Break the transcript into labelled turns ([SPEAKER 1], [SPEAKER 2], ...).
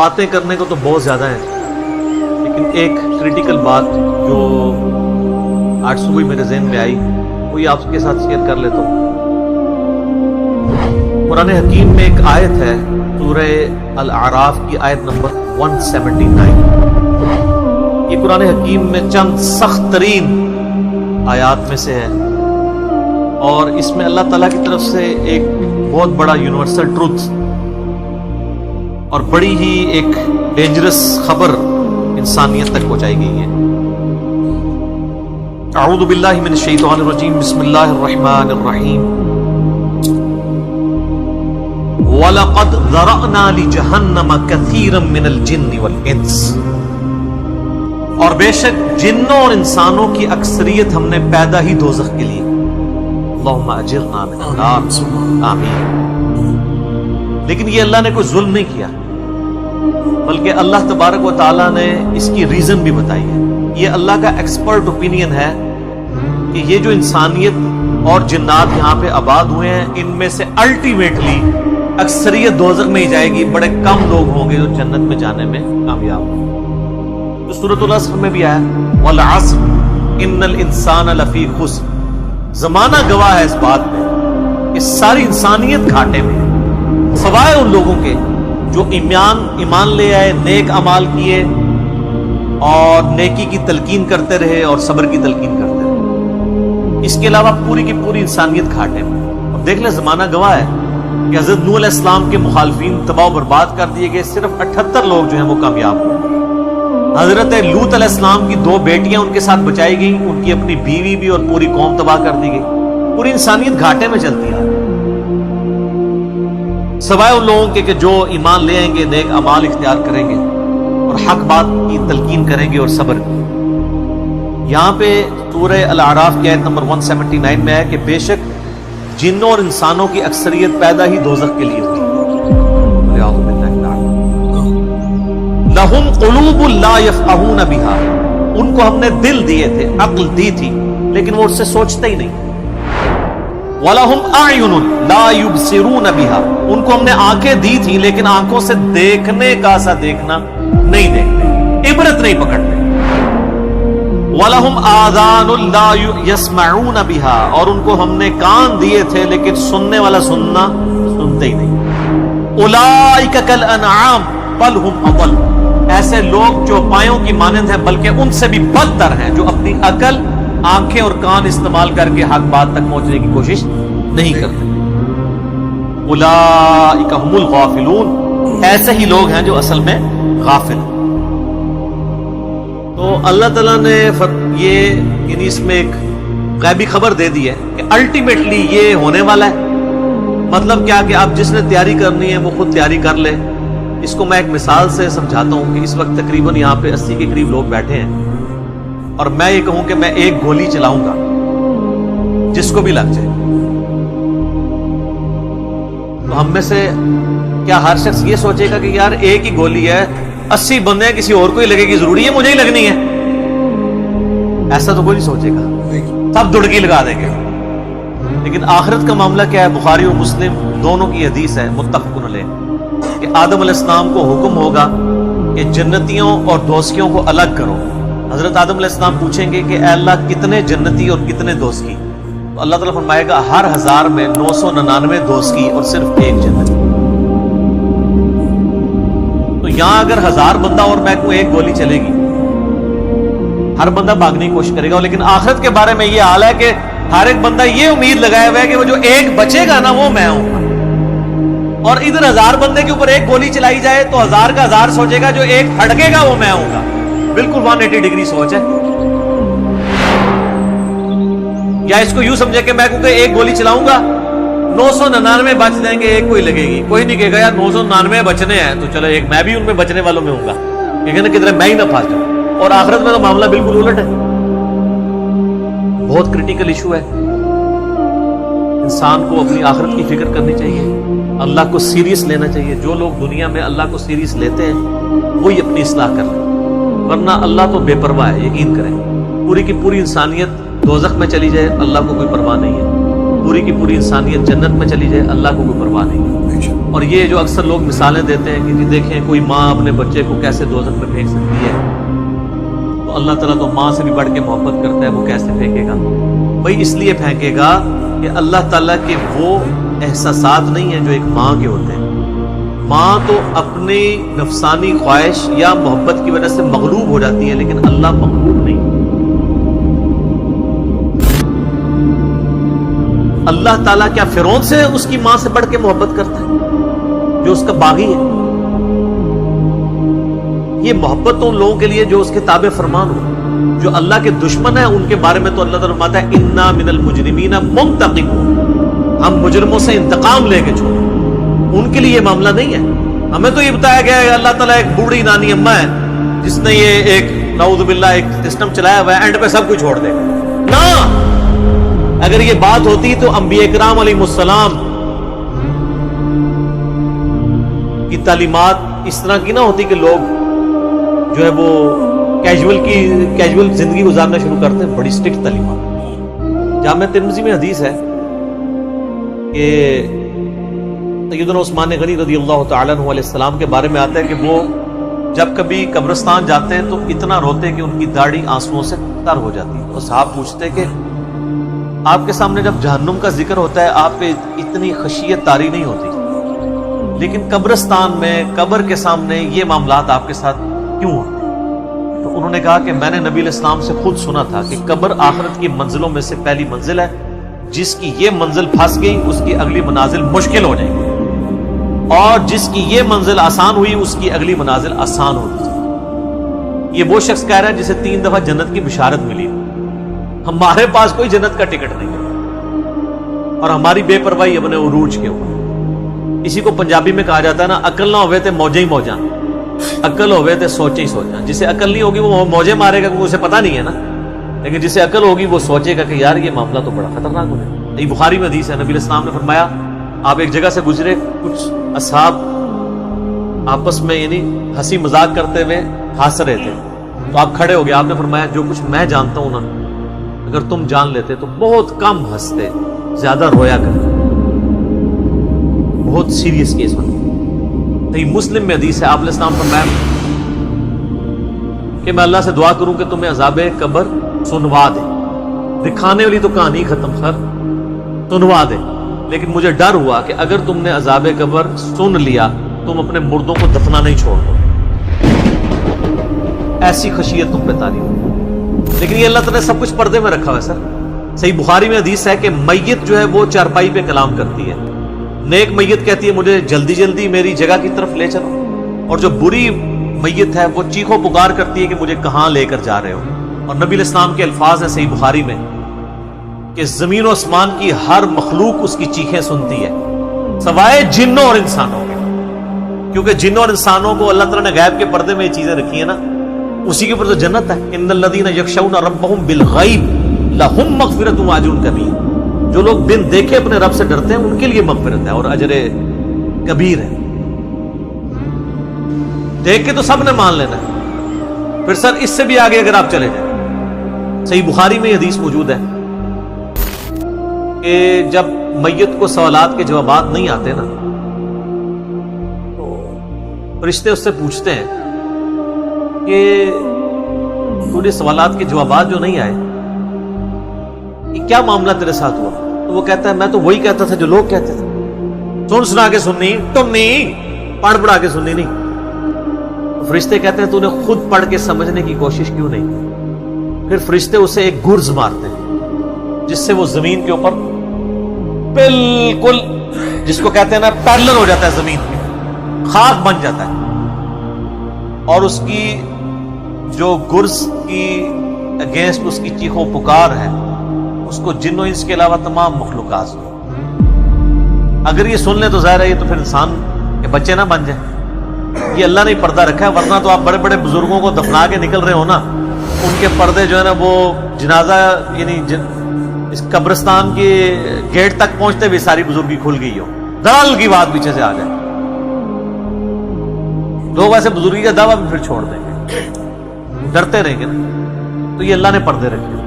[SPEAKER 1] باتیں کرنے کو تو بہت زیادہ ہیں، لیکن ایک کریٹیکل بات جو آج صبح میرے ذہن میں آئی وہی آپ کے ساتھ شیئر کر لیتا ہوں۔ قرآن حکیم میں ایک آیت ہے، سورہ الاعراف کی آیت نمبر 179۔ یہ قرآن حکیم میں چند سخت ترین آیات میں سے ہے، اور اس میں اللہ تعالیٰ کی طرف سے ایک بہت بڑا یونیورسل ٹروتھ اور بڑی ہی ایک ڈینجرس خبر انسانیت تک پہنچائی گئی ہے۔ اعوذ باللہ من الشیطان الرجیم، بسم اللہ الرحمن الرحیم۔ وَلَقَدْ ذَرَأْنَا لِجَهَنَّمَ كَثِيرًا مِنَ الْجِنِّ وَالْإِنسِ، اور بے شک جنوں اور انسانوں کی اکثریت ہم نے پیدا ہی دوزخ کے لیے۔ اللہم اجرنا من النار، آمین۔ لیکن یہ اللہ نے کوئی ظلم نہیں کیا، بلکہ اللہ تبارک و تعالیٰ نے اس کی ریزن بھی بتائی ہے۔ یہ اللہ کا ایکسپرٹ اوپینین ہے کہ یہ جو انسانیت اور جنات یہاں پہ آباد ہوئے ہیں، ان میں سے الٹیمیٹلی اکثریت دوزخ میں ہی جائے گی، بڑے کم لوگ ہوں گے جو جنت میں جانے میں کامیاب ہوں۔ تو سورۃ العصر میں بھی آیا والعصر ان الانسان لفی خسر، زمانہ گواہ ہے اس بات پہ کہ ساری انسانیت گھاٹے میں ہے، سوائے ان لوگوں کے جو ایمان لے آئے، نیک اعمال کیے اور نیکی کی تلقین کرتے رہے اور صبر کی تلقین کرتے رہے۔ اس کے علاوہ پوری کی پوری انسانیت گھاٹے میں۔ اور دیکھ لیں زمانہ گواہ ہے کہ حضرت نوح علیہ السلام کے مخالفین تباہ و برباد کر دیے گئے، صرف 78 لوگ جو ہیں وہ کامیاب ہوئے۔ حضرت لوط علیہ السلام کی 2 بیٹیاں ان کے ساتھ بچائی گئیں، ان کی اپنی بیوی بھی اور پوری قوم تباہ کر دی گئی۔ پوری انسانیت گھاٹے میں چلتی ہے، سوائے ان لوگوں کے کہ جو ایمان لے آئیں گے، نیک اعمال اختیار کریں گے اور حق بات کی تلقین کریں گے اور صبر کی۔ یہاں پہ سورہ الاعراف کی آیت نمبر 179 میں ہے کہ بے شک جنوں اور انسانوں کی اکثریت پیدا ہی دوزخ کے لیے ہوئی۔ لَهُمْ قُلُوبٌ لَا يَفْقَهُونَ بِهَا، ان کو ہم نے دل دیے تھے، عقل دی تھی، لیکن وہ اس سے سوچتے ہی نہیں۔ وَلَهُمْ أَعْيُنٌ لَا يُبْصِرُونَ بِهَا، ان کو ہم نے آنکھیں دی تھی لیکن آنکھوں سے دیکھنے کا سا دیکھنا نہیں دیکھتے، عبرت نہیں پکڑتے۔ وَلَهُمْ آذَانٌ لَا يَسْمَعُونَ بِهَا، اور ان کو ہم نے کان دیے تھے لیکن سننے والا سننا سنتے ہی نہیں۔ أُولَئِكَ كَالْأَنْعَامِ بَلْ هُمْ أَضَلُّ، ایسے لوگ جو پایوں کی مانند ہیں بلکہ ان سے بھی بدتر ہیں، جو اپنی عقل، آنکھیں اور کان استعمال کر کے حق بات تک پہنچنے کی کوشش نہیں کرتے۔ اولئک هم الغافلون، ایسے ہی لوگ ہیں جو اصل میں غافل ہیں۔ تو اللہ تعالیٰ نے یہ یعنی اس میں ایک غیبی خبر دے دی ہے کہ الٹیمیٹلی یہ ہونے والا ہے۔ مطلب کیا کہ آپ جس نے تیاری کرنی ہے وہ خود تیاری کر لے۔ اس کو میں ایک مثال سے سمجھاتا ہوں کہ اس وقت تقریباً یہاں پہ 80 کے قریب لوگ بیٹھے ہیں، اور میں یہ کہوں کہ میں ایک گولی چلاؤں گا جس کو بھی لگ جائے، تو ہم میں سے کیا ہر شخص یہ سوچے گا کہ یار ایک ہی گولی ہے، 80 بندے ہیں، کسی اور کو ہی لگے گی، ضروری ہے مجھے ہی لگنی ہے؟ ایسا تو کوئی نہیں سوچے گا، سب دڑکی لگا دیں گے۔ لیکن آخرت کا معاملہ کیا ہے؟ بخاری اور مسلم دونوں کی حدیث ہے، متفق علیہ، کہ آدم علیہ السلام کو حکم ہوگا کہ جنتیوں اور دوزخیوں کو الگ کرو۔ حضرت آدم علیہ السلام پوچھیں گے کہ اے اللہ کتنے جنتی اور کتنے دوزخی؟ تو اللہ تعالیٰ فرمائے گا ہر 1000 میں 999 دوزخی اور صرف 1 جنتی۔ تو یہاں اگر 1000 بندہ اور میں کو ایک گولی چلے گی، ہر بندہ بھاگنے کی کوشش کرے گا، لیکن آخرت کے بارے میں یہ حال ہے کہ ہر ایک بندہ یہ امید لگایا ہوا ہے کہ وہ جو ایک بچے گا نا وہ میں ہوں گا۔ اور ادھر 1000 بندے کے اوپر ایک گولی چلائی جائے تو 1000 کا 1000 سوچے گا جو ایک ہڑکے گا وہ میں ہوں گا۔ بالکل 180 ڈگری سوچ ہے۔ یا اس کو یوں سمجھے کہ میں کیونکہ ایک گولی چلاؤں گا 999 بچ جائیں گے، ایک کوئی لگے گی، کوئی نہیں کہے گا یار 999 بچنے ہیں تو چلو ایک میں بھی ان میں بچنے والوں میں ہوں گا، کہے نا کدھر میں ہی نہ پھنس جاؤں۔ اور آخرت میں تو معاملہ بالکل الٹ ہے۔ بہت کریٹیکل ایشو ہے، انسان کو اپنی آخرت کی فکر کرنی چاہیے، اللہ کو سیریس لینا چاہیے۔ جو لوگ دنیا میں اللہ کو سیریس لیتے ہیں وہی اپنی اصلاح کر لیں، ورنہ اللہ تو بے پرواہ ہے، یقین کریں۔ پوری کی پوری انسانیت دوزخ میں چلی جائے، اللہ کو کوئی پرواہ نہیں ہے۔ پوری کی پوری انسانیت جنت میں چلی جائے، اللہ کو کوئی پرواہ نہیں ہے۔ اور یہ جو اکثر لوگ مثالیں دیتے ہیں کہ جی دیکھیں کوئی ماں اپنے بچے کو کیسے دوزخ میں پھینک سکتی ہے، تو اللہ تعالیٰ تو ماں سے بھی بڑھ کے محبت کرتا ہے، وہ کیسے پھینکے گا؟ بھائی اس لیے پھینکے گا کہ اللہ تعالیٰ کے وہ احساسات نہیں ہیں جو ایک ماں کے ہوتے ہیں۔ ماں تو اپنی نفسانی خواہش یا محبت کی وجہ سے مغلوب ہو جاتی ہے، لیکن اللہ مغلوب نہیں۔ اللہ تعالیٰ کیا فرعون سے اس کی ماں سے بڑھ کے محبت کرتا ہے جو اس کا باغی ہے؟ یہ محبت تو ان لوگوں کے لیے جو اس کے تابع فرمان ہو، جو اللہ کے دشمن ہیں ان کے بارے میں تو اللہ تعالیٰ فرماتا ہے انا من المجرمین منتقمون، ہم مجرموں سے انتقام لے کے چھوڑیں۔ ان کے لیے یہ معاملہ نہیں ہے۔ ہمیں تو یہ بتایا گیا ہے کہ اللہ تعالیٰ ایک بوڑھی نانی اماں ہے جس نے یہ ایک نعوذ باللہ ایک سسٹم چلایا ہوا ہے، اینڈ پہ سب کچھ چھوڑ دے گا نا۔ اگر یہ بات ہوتی تو انبیاء کرام علیہ السلام کی تعلیمات اس طرح کی نہ ہوتی کہ لوگ جو ہے وہ کیجول زندگی گزارنا شروع کرتے ہیں۔ بڑی سٹرکٹ تعلیمات۔ جامع ترمذی میں حدیث ہے کہ سیدنا عثمان غنی رضی اللہ تعالیٰ عنہ علیہ السلام کے بارے میں آتا ہے کہ وہ جب کبھی قبرستان جاتے ہیں تو اتنا روتے کہ ان کی داڑھی آنسوؤں سے تر ہو جاتی ہے۔ اور صحابہ پوچھتے کہ آپ کے سامنے جب جہنم کا ذکر ہوتا ہے آپ پہ اتنی خشیت طاری نہیں ہوتی، لیکن قبرستان میں قبر کے سامنے یہ معاملات آپ کے ساتھ کیوں ہوتے ہیں؟ تو انہوں نے کہا کہ میں نے نبی علیہ السلام سے خود سنا تھا کہ قبر آخرت کی منزلوں میں سے پہلی منزل ہے، جس کی یہ منزل پھنس گئی اس کی اگلی منازل مشکل ہو جائے گی، اور جس کی یہ منزل آسان ہوئی اس کی اگلی منازل آسان ہوتی۔ یہ وہ شخص کہہ رہا ہے جسے 3 دفعہ جنت کی بشارت ملی۔ ہمارے پاس کوئی جنت کا ٹکٹ نہیں ہے، اور ہماری بے پرواہی اپنے عروج کے اوپر۔ اسی کو پنجابی میں کہا جاتا ہے نا، عقل نہ ہوئے تے موجیں ہی موجاں، عقل ہوئے تے سوچیں ہی سوچاں۔ جسے عقل نہیں ہوگی وہ موجیں مارے گا کیونکہ اسے پتہ نہیں ہے نا، لیکن جسے عقل ہوگی وہ سوچے گا کہ یار یہ معاملہ تو بڑا خطرناک ہو جائے۔ یہ بخاری میں حدیث ہے، نبی علیہ السلام نے فرمایا آپ ایک جگہ سے گزرے، کچھ اصحاب آپس میں یعنی ہنسی مذاق کرتے ہوئے ہنس رہے تھے، تو آپ کھڑے ہو گئے، آپ نے فرمایا جو کچھ میں جانتا ہوں نا اگر تم جان لیتے تو بہت کم ہنستے، زیادہ رویا کرتے، بہت سیریس کیس بنتے۔ تو یہ مسلم میں حدیث ہے، آپ علیہ السلام فرمایا کہ میں اللہ سے دعا کروں کہ تمہیں عذاب قبر سنوا دے، دکھانے والی تو کہانی ختم، سر سنوا دے، لیکن مجھے ڈر ہوا کہ اگر تم نے عذاب قبر سن لیا تم اپنے مردوں کو دفنا نہیں چھوڑ دو، ایسی خشیت تم پہ تاری ہو۔ لیکن یہ اللہ تعالیٰ نے سب کچھ پردے میں رکھا ہوا ہے۔ سر صحیح بخاری میں حدیث ہے کہ میت جو ہے وہ چارپائی پہ کلام کرتی ہے، نیک میت کہتی ہے مجھے جلدی جلدی میری جگہ کی طرف لے چلو، اور جو بری میت ہے وہ چیخو پکار کرتی ہے کہ مجھے کہاں لے کر جا رہے ہو۔ اور نبی علیہ السلام کے الفاظ ہیں صحیح بخاری میں کہ زمین و آسمان کی ہر مخلوق اس کی چیخیں سنتی ہے سوائے جنوں اور انسانوں کے، کیونکہ جنوں اور انسانوں کو اللہ تعالیٰ نے غیب کے پردے میں یہ چیزیں رکھی ہیں نا، اسی کے اوپر تو جنت ہے۔ ان الذین یخشون ربهم بالغیب لهم مغفرۃ واجر کبیر، جو لوگ بن دیکھے اپنے رب سے ڈرتے ہیں ان کے لیے مغفرت ہے اور اجر کبیر ہے۔ دیکھ کے تو سب نے مان لینا ہے، پھر سر اس سے بھی آگے اگر آپ چلے جائیں، صحیح بخاری میں یہ حدیث موجود ہے کہ جب میت کو سوالات کے جوابات نہیں آتے نا تو فرشتے اس سے پوچھتے ہیں کہ تجھے سوالات کے جوابات جو نہیں آئے یہ کیا معاملہ تیرے ساتھ ہوا؟ تو وہ کہتا ہے میں تو وہی کہتا تھا جو لوگ کہتے تھے، سن سنا کے سننی ٹنی، پڑھ پڑھا کے سننی نہیں۔ فرشتے کہتے ہیں تو نے خود پڑھ کے سمجھنے کی کوشش کیوں نہیں؟ پھر فرشتے اسے ایک گرز مارتے ہیں جس سے وہ زمین کے اوپر بالکل جس کو کہتے ہیں نا پیرلل ہو جاتا ہے، زمین پہ خاک بن جاتا ہے، اور اس کی جو گرز کی اگینسٹ اس کی چیخو پکار ہے اس کو جن و انس کے علاوہ تمام مخلوقات سن۔ اگر یہ سن لیں تو ظاہر ہے یہ تو پھر انسان کے بچے نہ بن جائیں۔ یہ اللہ نے پردہ رکھا ہے، ورنہ تو آپ بڑے بڑے بزرگوں کو دفنا کے نکل رہے ہو نا، ان کے پردے جو ہے نا وہ جنازہ یعنی اس قبرستان کے گیٹ تک پہنچتے بھی ساری بزرگی کھل گئی ہو، دلال کی بات پیچھے سے آ جائے، لوگ ایسے بزرگی کا دعویٰ بھی پھر چھوڑ دیں گے، ڈرتے رہیں گے نا۔ تو یہ اللہ نے پردے رکھے۔